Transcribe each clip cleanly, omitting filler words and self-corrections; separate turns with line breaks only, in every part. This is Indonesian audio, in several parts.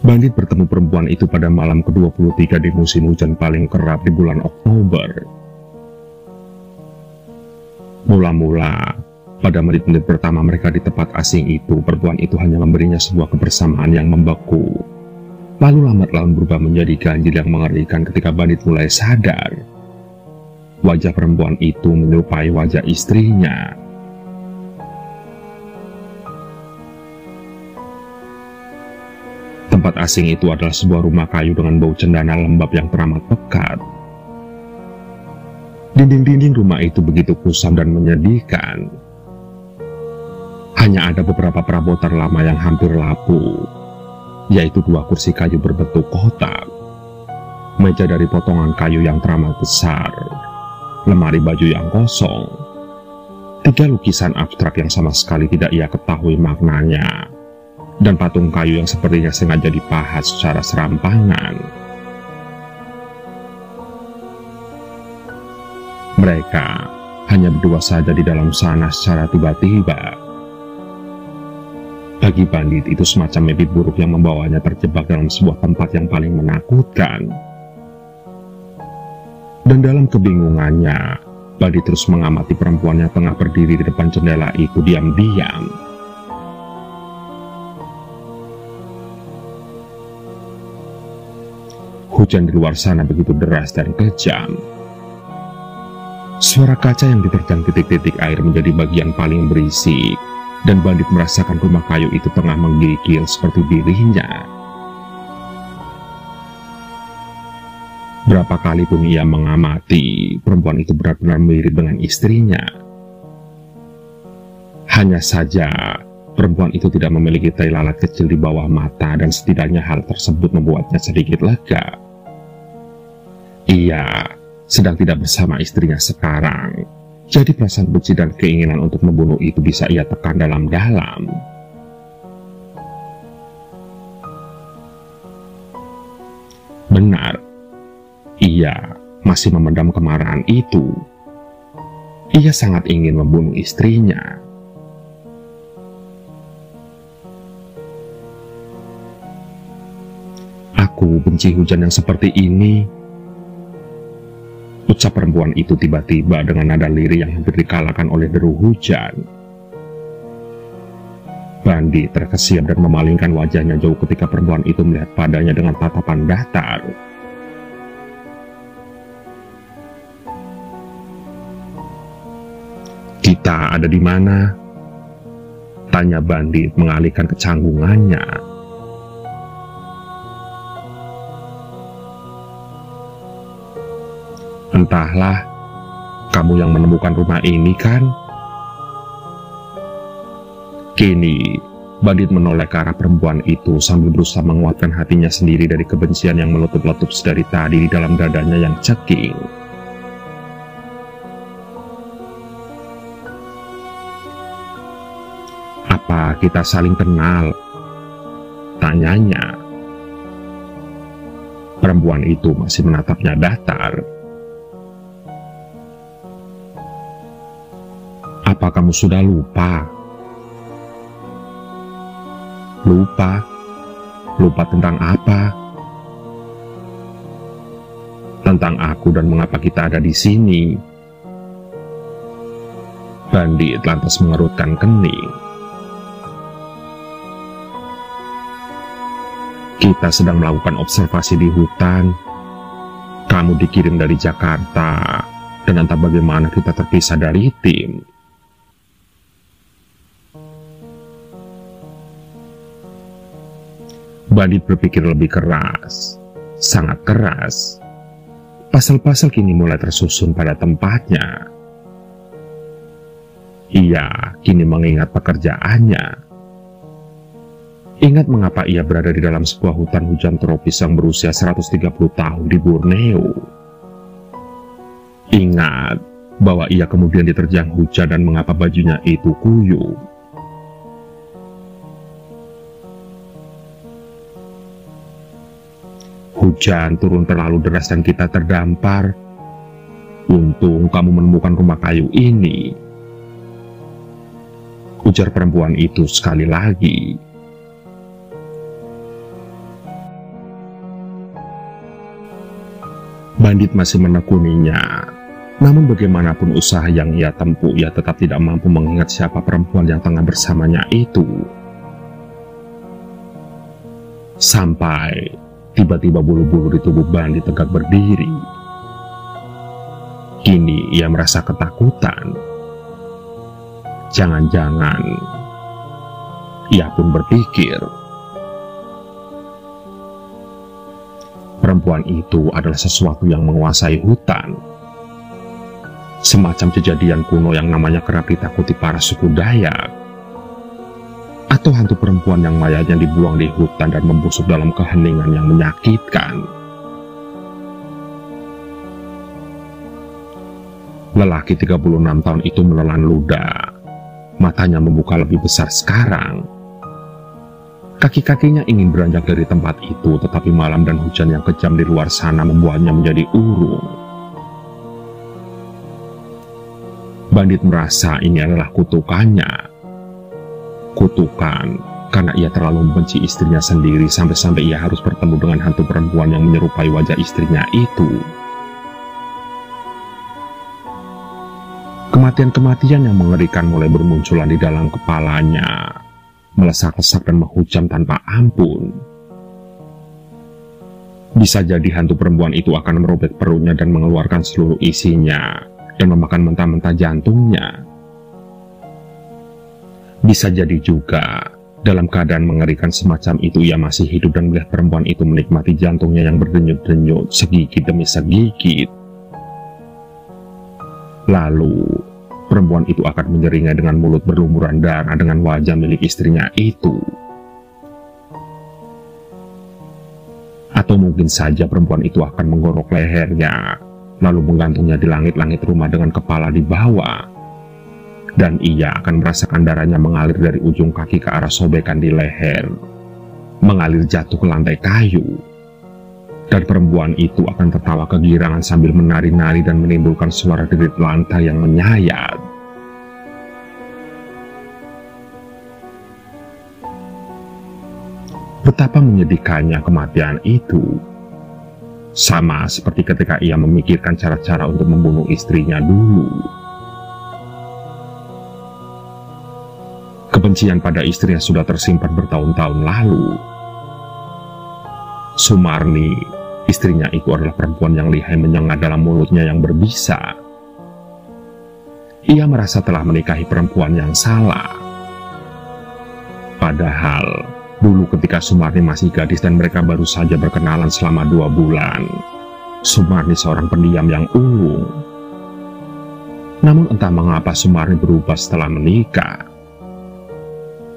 Bandit bertemu perempuan itu pada malam ke-23 di musim hujan paling kerap di bulan Oktober. Mula-mula, pada menit-menit pertama mereka di tempat asing itu, perempuan itu hanya memberinya sebuah kebersamaan yang membeku. Lalu lambat laun berubah menjadi ganjil yang mengerikan ketika Bandit mulai sadar. Wajah perempuan itu menyerupai wajah istrinya. Tempat asing itu adalah sebuah rumah kayu dengan bau cendana lembab yang teramat pekat. Dinding-dinding rumah itu begitu kusam dan menyedihkan. Hanya ada beberapa perabotan lama yang hampir lapuk, yaitu 2 kursi kayu berbentuk kotak, meja dari potongan kayu yang teramat besar, lemari baju yang kosong, 3 lukisan abstrak yang sama sekali tidak ia ketahui maknanya, dan patung kayu yang sepertinya sengaja dipahat secara serampangan. Mereka hanya berdua saja di dalam sana secara tiba-tiba. Bagi Bandit itu semacam mimpi buruk yang membawanya terjebak dalam sebuah tempat yang paling menakutkan. Dan dalam kebingungannya, Bandit terus mengamati perempuan yang tengah berdiri di depan jendela itu diam-diam. Hujan di luar sana begitu deras dan kejam. Suara kaca yang diterjang titik-titik air menjadi bagian paling berisik, dan Bandit merasakan rumah kayu itu tengah menggigil seperti dirinya. Berapa kali pun ia mengamati, perempuan itu benar-benar mirip dengan istrinya. Hanya saja, perempuan itu tidak memiliki tai lalat kecil di bawah mata, dan setidaknya hal tersebut membuatnya sedikit lega. Ia sedang tidak bersama istrinya sekarang, jadi perasaan benci dan keinginan untuk membunuh itu bisa ia tekan dalam-dalam. Benar, ia masih memendam kemarahan itu. Ia sangat ingin membunuh istrinya. Aku benci hujan yang seperti ini, ucap perempuan itu tiba-tiba dengan nada lirih yang hampir dikalahkan oleh deru hujan. Bandit terkesiap dan memalingkan wajahnya jauh ketika perempuan itu melihat padanya dengan tatapan datar. "Kita ada di mana?" tanya Bandit mengalihkan kecanggungannya. "Entahlah, kamu yang menemukan rumah ini kan?" Kini, Bandit menoleh ke arah perempuan itu sambil berusaha menguatkan hatinya sendiri dari kebencian yang meletup-letup sedari tadi di dalam dadanya yang ceking. "Apa kita saling kenal?" tanyanya. Perempuan itu masih menatapnya datar. "Apa kamu sudah lupa?" "Lupa? Lupa tentang apa?" "Tentang aku dan mengapa kita ada di sini." Bandit lantas mengerutkan kening. "Kita sedang melakukan observasi di hutan. Kamu dikirim dari Jakarta, dan entah bagaimana kita terpisah dari tim." Bandit berpikir lebih keras, sangat keras. Pasal-pasal kini mulai tersusun pada tempatnya. Ia kini mengingat pekerjaannya. Ingat mengapa ia berada di dalam sebuah hutan hujan tropis yang berusia 130 tahun di Borneo. Ingat bahwa ia kemudian diterjang hujan dan mengapa bajunya itu kuyup. Hujan turun terlalu deras dan kita terdampar. Untung kamu menemukan rumah kayu ini, ujar perempuan itu sekali lagi. Bandit masih menekuninya. Namun bagaimanapun usaha yang ia tempuh, ia tetap tidak mampu mengingat siapa perempuan yang tengah bersamanya itu. Sampai tiba-tiba bulu-bulu di tubuh Bandit tegak berdiri. Kini ia merasa ketakutan. Jangan-jangan ia pun berpikir, perempuan itu adalah sesuatu yang menguasai hutan. Semacam kejadian kuno yang namanya kerap ditakuti para suku Dayak. Atau hantu perempuan yang mayatnya dibuang di hutan dan membusuk dalam keheningan yang menyakitkan. Lelaki 36 tahun itu menelan ludah. Matanya membuka lebih besar sekarang. Kaki-kakinya ingin beranjak dari tempat itu, tetapi malam dan hujan yang kejam di luar sana membuatnya menjadi urung. Bandit merasa ini adalah kutukannya. Kutukan karena ia terlalu membenci istrinya sendiri sampai-sampai ia harus bertemu dengan hantu perempuan yang menyerupai wajah istrinya itu. Kematian-kematian yang mengerikan mulai bermunculan di dalam kepalanya, melesak-lesak dan menghujam tanpa ampun. Bisa jadi hantu perempuan itu akan merobek perutnya dan mengeluarkan seluruh isinya, dan memakan mentah-mentah jantungnya. Bisa jadi juga, dalam keadaan mengerikan semacam itu ia masih hidup dan melihat perempuan itu menikmati jantungnya yang berdenyut-denyut segigit demi segigit. Lalu, perempuan itu akan menyeringai dengan mulut berlumuran darah dengan wajah milik istrinya itu. Atau mungkin saja perempuan itu akan menggorok lehernya, lalu menggantungnya di langit-langit rumah dengan kepala di bawah. Dan ia akan merasakan darahnya mengalir dari ujung kaki ke arah sobekan di leher, mengalir jatuh ke lantai kayu. Dan perempuan itu akan tertawa kegirangan sambil menari-nari dan menimbulkan suara derit lantai yang menyayat. Betapa menyedihkannya kematian itu. Sama seperti ketika ia memikirkan cara-cara untuk membunuh istrinya dulu. Kebencian pada istrinya sudah tersimpan bertahun-tahun lalu. Sumarni, istrinya itu adalah perempuan yang lihai menyengat dalam mulutnya yang berbisa. Ia merasa telah menikahi perempuan yang salah. Padahal, dulu ketika Sumarni masih gadis dan mereka baru saja berkenalan selama 2 bulan, Sumarni seorang pendiam yang ulung. Namun entah mengapa Sumarni berubah setelah menikah.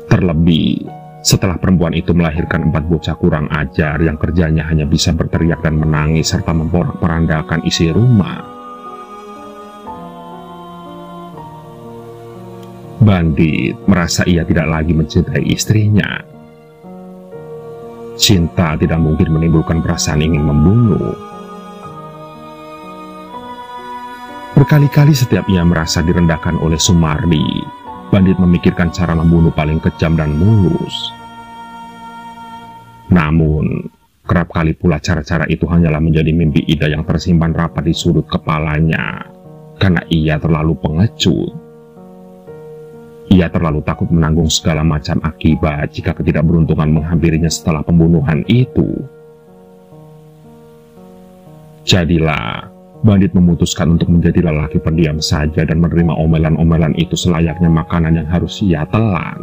Terlebih, setelah perempuan itu melahirkan 4 bocah kurang ajar yang kerjanya hanya bisa berteriak dan menangis serta memporak-porandakan isi rumah. Bandit merasa ia tidak lagi mencintai istrinya. Cinta tidak mungkin menimbulkan perasaan ingin membunuh. Berkali-kali setiap ia merasa direndahkan oleh Sumarni, Bandit memikirkan cara membunuh paling kejam dan mulus. Namun, kerap kali pula cara-cara itu hanyalah menjadi mimpi indah yang tersimpan rapat di sudut kepalanya, karena ia terlalu pengecut. Ia terlalu takut menanggung segala macam akibat jika ketidakberuntungan menghampirinya setelah pembunuhan itu. Jadilah, Bandit memutuskan untuk menjadi lelaki pendiam saja dan menerima omelan-omelan itu selayaknya makanan yang harus ia telan.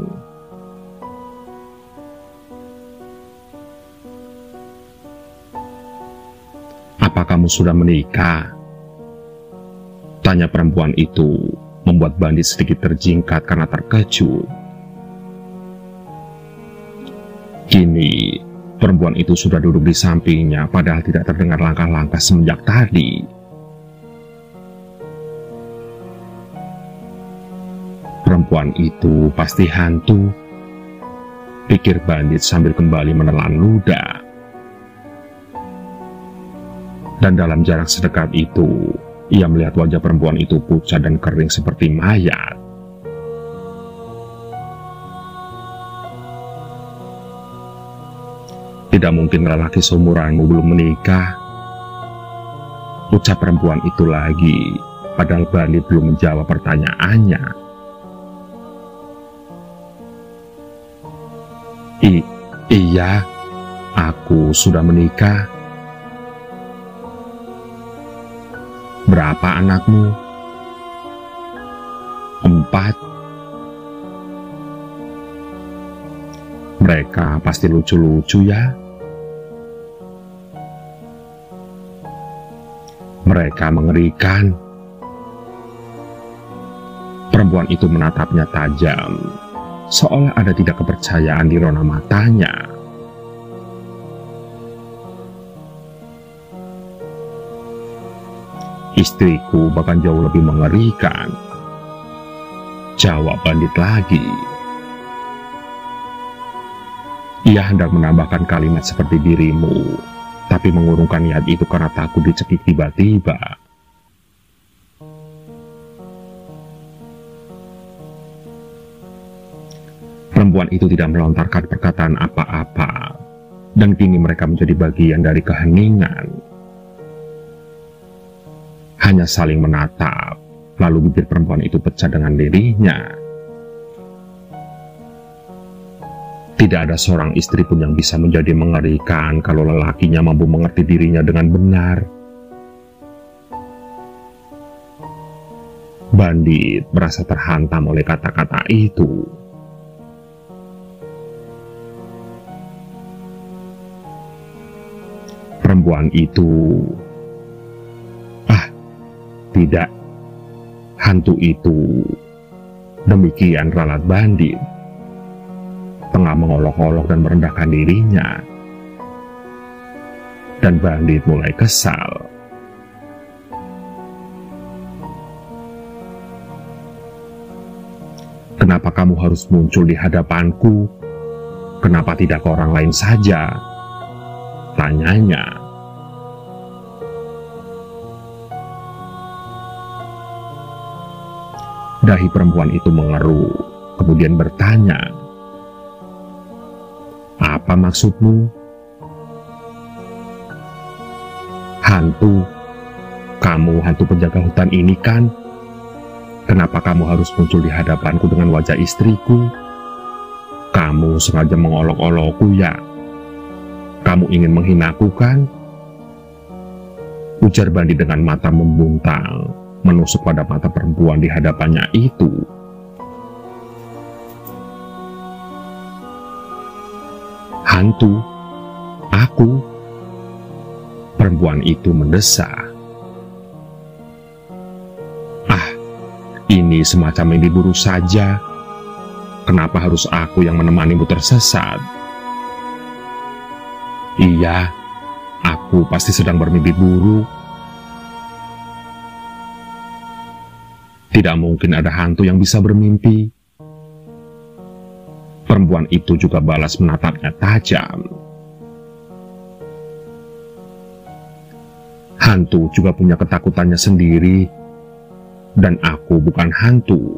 "Apa kamu sudah menikah?" tanya perempuan itu, membuat Bandit sedikit terjingkat karena terkejut. Kini, perempuan itu sudah duduk di sampingnya, padahal tidak terdengar langkah-langkah semenjak tadi. Perempuan itu pasti hantu, pikir Bandit sambil kembali menelan ludah. Dan dalam jarak sedekat itu, ia melihat wajah perempuan itu pucat dan kering seperti mayat. Tidak mungkin lelaki seumuranmu belum menikah. ucap perempuan itu lagi, padahal Bandit belum menjawab pertanyaannya. Iya, aku sudah menikah. Berapa anakmu? 4. Mereka pasti lucu-lucu ya. Mereka mengerikan. Perempuan itu menatapnya tajam, seolah ada tidak kepercayaan di rona matanya. Istriku bahkan jauh lebih mengerikan, jawab Bandit lagi. Ia hendak menambahkan kalimat seperti dirimu, tapi mengurungkan niat itu karena takut dicekik tiba-tiba. Perempuan itu tidak melontarkan perkataan apa-apa, dan kini mereka menjadi bagian dari keheningan. Hanya saling menatap, lalu bibir perempuan itu pecah dengan lirihnya. Tidak ada seorang istri pun yang bisa menjadi mengerikan kalau lelakinya mampu mengerti dirinya dengan benar. Bandit merasa terhantam oleh kata-kata itu. Perempuan itu, tidak, hantu itu, demikian ralat Bandit, tengah mengolok-olok dan merendahkan dirinya. Dan Bandit mulai kesal. Kenapa kamu harus muncul di hadapanku? Kenapa tidak ke orang lain saja? Tanyanya. Dahi perempuan itu mengerut, kemudian bertanya, "Apa maksudmu?" "Hantu. Kamu hantu penjaga hutan ini kan? Kenapa kamu harus muncul di hadapanku dengan wajah istriku? Kamu sengaja mengolok-olokku ya? Kamu ingin menghinaku kan?" Ujar Bandit dengan mata membungkang, menusuk pada mata perempuan di hadapannya itu. "Hantu? Aku?" Perempuan itu mendesak. Ini semacam mimpi buruk saja. Kenapa harus aku yang menemanimu tersesat?" "Iya, aku pasti sedang bermimpi buruk. Tidak mungkin ada hantu yang bisa bermimpi." Perempuan itu juga balas menatapnya tajam. "Hantu juga punya ketakutannya sendiri, dan aku bukan hantu,"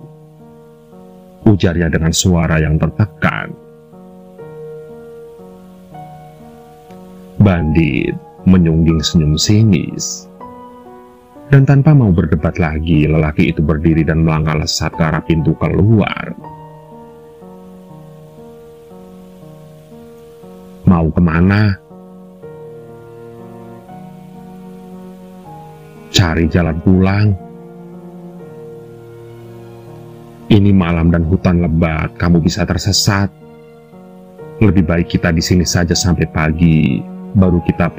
ujarnya dengan suara yang tertekan. Bandit menyungging senyum sinis. Dan tanpa mau berdebat lagi, lelaki itu berdiri dan melangkah lesat ke arah pintu keluar. "Mau kemana?" "Cari jalan pulang. Ini malam dan hutan lebat, kamu bisa tersesat. Lebih baik kita di sini saja sampai pagi, baru kita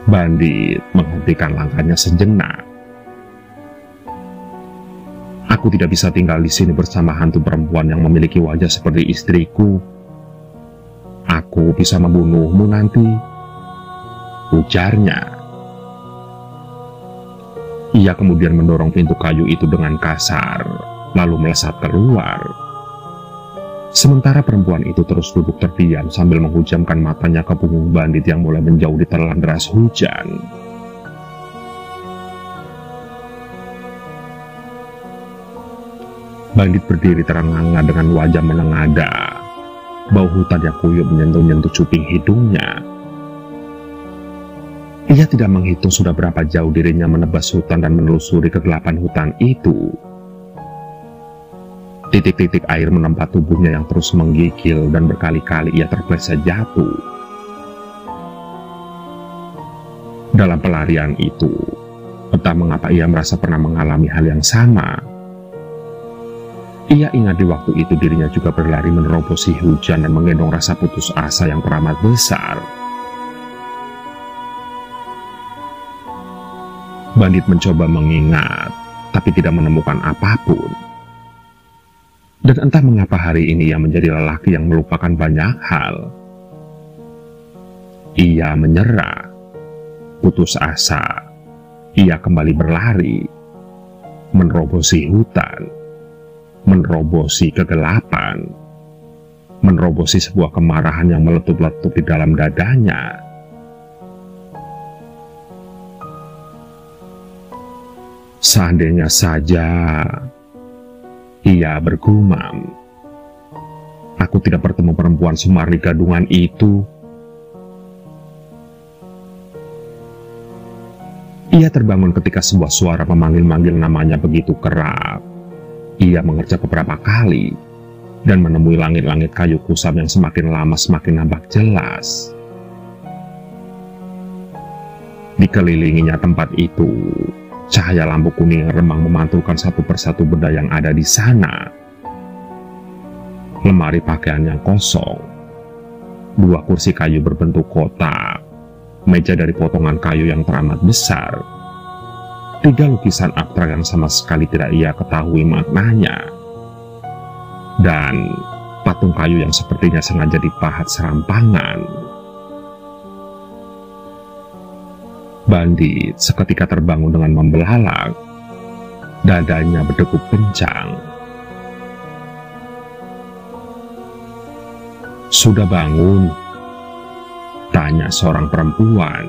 Bandit menghentikan langkahnya sejenak. "Aku tidak bisa tinggal di sini bersama hantu perempuan yang memiliki wajah seperti istriku. Aku bisa membunuhmu nanti," ujarnya. Ia kemudian mendorong pintu kayu itu dengan kasar, lalu melesat keluar. Sementara perempuan itu terus duduk terdiam sambil menghujamkan matanya ke punggung Bandit yang mulai menjauh di telan deras hujan. Bandit berdiri terengah-engah dengan wajah menengada. Bau hutan yang kuyup menyentuh-nyentuh cuping hidungnya. Ia tidak menghitung sudah berapa jauh dirinya menebas hutan dan menelusuri kegelapan hutan itu. Titik-titik air menempa tubuhnya yang terus menggigil dan berkali-kali ia terpleset jatuh. Dalam pelarian itu, entah mengapa ia merasa pernah mengalami hal yang sama. Ia ingat di waktu itu dirinya juga berlari menerobosi hujan dan menggendong rasa putus asa yang teramat besar. Bandit mencoba mengingat, tapi tidak menemukan apapun. Dan entah mengapa hari ini ia menjadi lelaki yang melupakan banyak hal. Ia menyerah, putus asa. Ia kembali berlari, menerobosi hutan, menerobosi kegelapan, menerobosi sebuah kemarahan yang meletup-letup di dalam dadanya. Seandainya saja, ia bergumam, aku tidak bertemu perempuan Sumarni gadungan itu. Ia terbangun ketika sebuah suara memanggil-manggil namanya begitu kerap. Ia mengerjak beberapa kali dan menemui langit-langit kayu kusam yang semakin lama semakin nampak jelas. Dikelilinginya tempat itu, cahaya lampu kuning remang memantulkan satu persatu benda yang ada di sana. Lemari pakaian yang kosong, dua kursi kayu berbentuk kotak, meja dari potongan kayu yang teramat besar, tiga lukisan abstrak yang sama sekali tidak ia ketahui maknanya, dan patung kayu yang sepertinya sengaja dipahat serampangan. Bandit seketika terbangun dengan membelalak. Dadanya berdegup kencang. "Sudah bangun?" tanya seorang perempuan.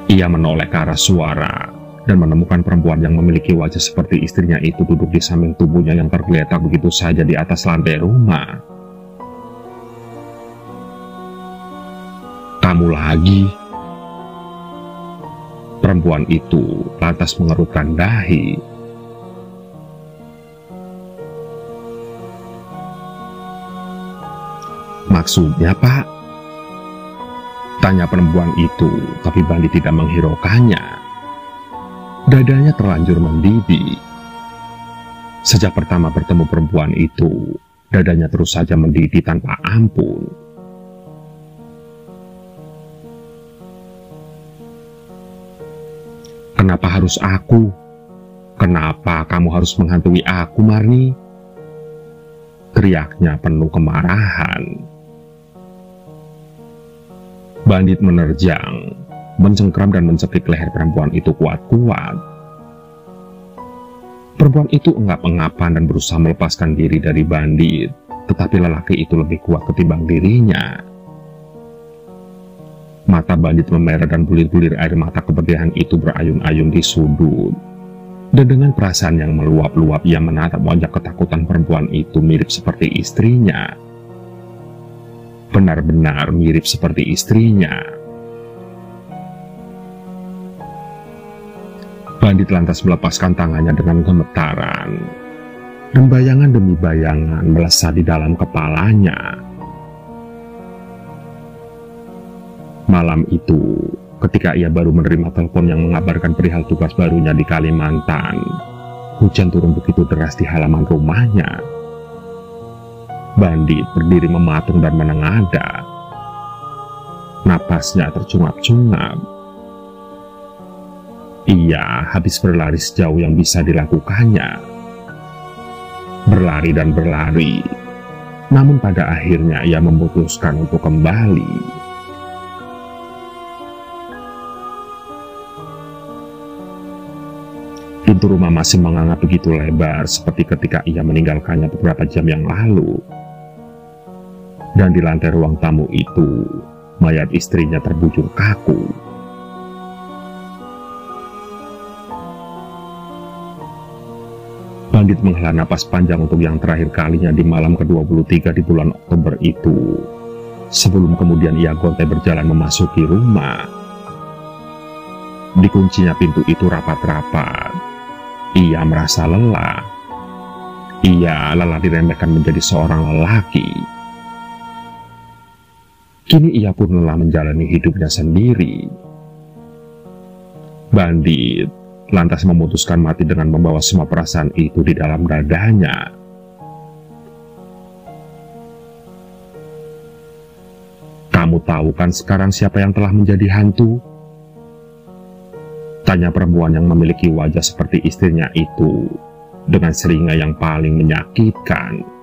Ia menoleh ke arah suara dan menemukan perempuan yang memiliki wajah seperti istrinya itu duduk di samping tubuhnya yang tergeletak begitu saja di atas lantai rumah. "Kamu lagi?" Perempuan itu lantas mengerutkan dahi. "Maksudnya, Pak?" tanya perempuan itu, tapi Bandit tidak menghiraukannya. Dadanya terlanjur mendidih. Sejak pertama bertemu perempuan itu, dadanya terus saja mendidih tanpa ampun. "Kenapa harus aku? Kenapa kamu harus menghantui aku, Marni?" teriaknya penuh kemarahan. Bandit menerjang, mencengkram dan mencekik leher perempuan itu kuat-kuat. Perempuan itu enggap-engapan dan berusaha melepaskan diri dari Bandit, tetapi lelaki itu lebih kuat ketimbang dirinya. Mata Bandit memerah dan bulir-bulir air mata kepedihan itu berayun-ayun di sudut. Dan dengan perasaan yang meluap-luap ia menatap wajah ketakutan perempuan itu mirip seperti istrinya. Benar-benar mirip seperti istrinya. Bandit lantas melepaskan tangannya dengan gemetaran. Dan bayangan demi bayangan melesat di dalam kepalanya. Malam itu, ketika ia baru menerima telepon yang mengabarkan perihal tugas barunya di Kalimantan, hujan turun begitu deras di halaman rumahnya. Bandit berdiri mematung dan menengadah. Napasnya tercungap-cungap. Ia habis berlari sejauh yang bisa dilakukannya. Berlari dan berlari, namun pada akhirnya ia memutuskan untuk kembali. Pintu rumah masih menganga begitu lebar seperti ketika ia meninggalkannya beberapa jam yang lalu. Dan di lantai ruang tamu itu, mayat istrinya terbujur kaku. Bandit menghela napas panjang untuk yang terakhir kalinya di malam ke-23 di bulan Oktober itu. Sebelum kemudian ia gontai berjalan memasuki rumah. Dikuncinya pintu itu rapat-rapat. Ia merasa lelah. Ia lelah diremehkan menjadi seorang lelaki. Kini ia pun lelah menjalani hidupnya sendiri. Bandit lantas memutuskan mati dengan membawa semua perasaan itu di dalam dadanya. Kamu tahu kan sekarang siapa yang telah menjadi hantu? Tanya perempuan yang memiliki wajah seperti istrinya itu dengan seringai yang paling menyakitkan.